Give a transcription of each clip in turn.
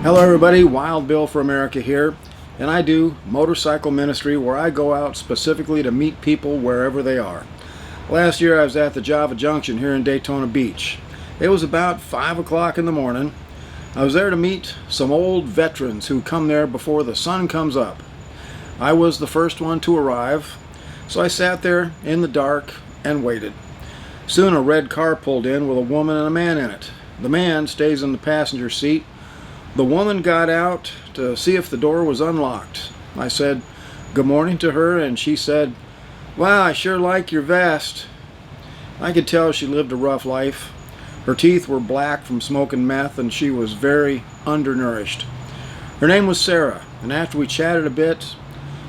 Hello everybody, Wild Bill for America here, and I do motorcycle ministry where I go out specifically to meet people wherever they are. Last year I was at the Java Junction here in Daytona Beach. It was about 5 o'clock in the morning. I was there to meet some old veterans who come there before the sun comes up. I was the first one to arrive, so I sat there in the dark and waited. Soon a red car pulled in with a woman and a man in it. The man stays in the passenger seat. The woman got out to see if the door was unlocked. I said good morning to her, and she said, "Wow, I sure like your vest." I could tell she lived a rough life. Her teeth were black from smoking meth, and she was very undernourished. Her name was Sarah, and after we chatted a bit,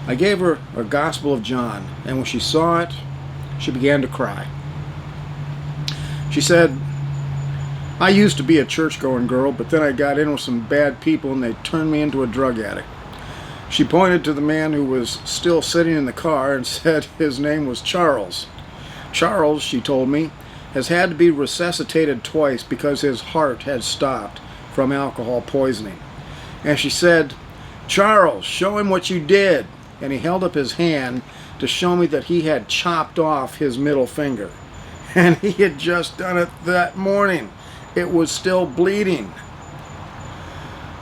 I gave her a Gospel of John, and when she saw it, she began to cry. She said, "I used to be a church-going girl, but then I got in with some bad people and they turned me into a drug addict." She pointed to the man who was still sitting in the car and said his name was Charles. Charles, she told me, has had to be resuscitated twice because his heart had stopped from alcohol poisoning. And she said, "Charles, show him what you did." And he held up his hand to show me that he had chopped off his middle finger. And he had just done it that morning. It was still bleeding.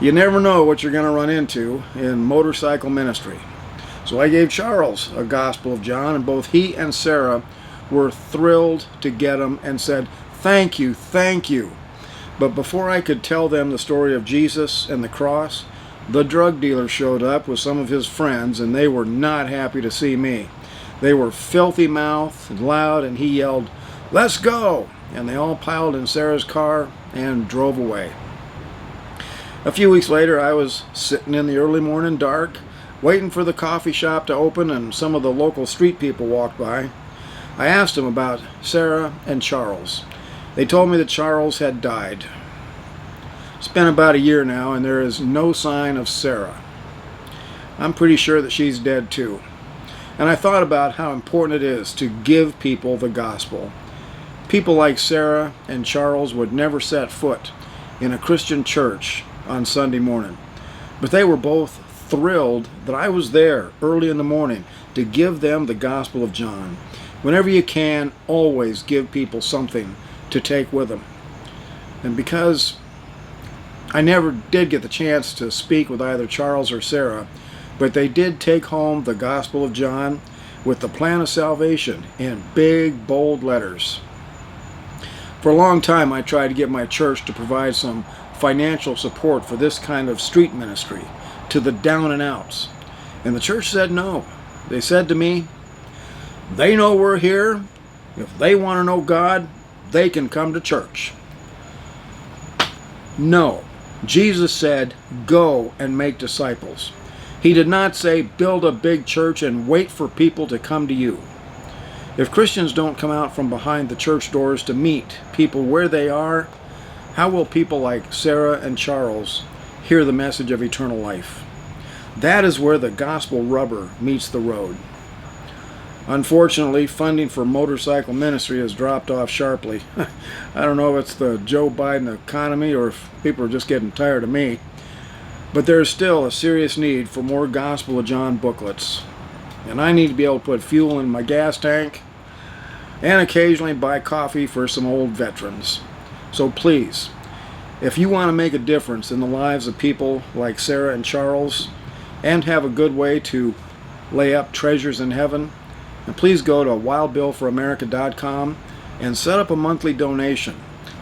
You never know what you're going to run into in motorcycle ministry. So I gave Charles a Gospel of John, and both he and Sarah were thrilled to get him and said, "Thank you, thank you." But before I could tell them the story of Jesus and the cross, the drug dealer showed up with some of his friends, and they were not happy to see me. They were filthy-mouthed and loud, and he yelled, "Let's go!" And they all piled in Sarah's car and drove away. A few weeks later, I was sitting in the early morning dark, waiting for the coffee shop to open, and some of the local street people walked by. I asked them about Sarah and Charles. They told me that Charles had died. It's been about a year now, and there is no sign of Sarah. I'm pretty sure that she's dead too. And I thought about how important it is to give people the gospel. People like Sarah and Charles would never set foot in a Christian church on Sunday morning. But they were both thrilled that I was there early in the morning to give them the Gospel of John. Whenever you can, always give people something to take with them. And because I never did get the chance to speak with either Charles or Sarah, but they did take home the Gospel of John with the plan of salvation in big, bold letters. For a long time, I tried to get my church to provide some financial support for this kind of street ministry to the down and outs. And the church said no. They said to me, "They know we're here. If they want to know God, they can come to church." No. Jesus said, "Go and make disciples." He did not say, "Build a big church and wait for people to come to you." If Christians don't come out from behind the church doors to meet people where they are, how will people like Sarah and Charles hear the message of eternal life? That is where the gospel rubber meets the road. Unfortunately, funding for motorcycle ministry has dropped off sharply. I don't know if it's the Joe Biden economy or if people are just getting tired of me. But there is still a serious need for more Gospel of John booklets. And I need to be able to put fuel in my gas tank and occasionally buy coffee for some old veterans. So please, if you want to make a difference in the lives of people like Sarah and Charles and have a good way to lay up treasures in heaven, please go to wildbillforamerica.com and set up a monthly donation.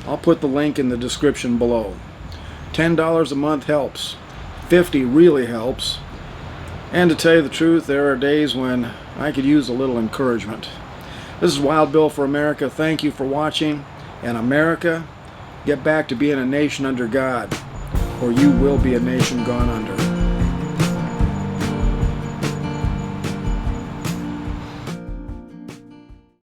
I'll put the link in the description below. $10 a month helps. $50 really helps. And to tell you the truth, there are days when I could use a little encouragement. This is Wild Bill for America. Thank you for watching. And America, get back to being a nation under God, or you will be a nation gone under.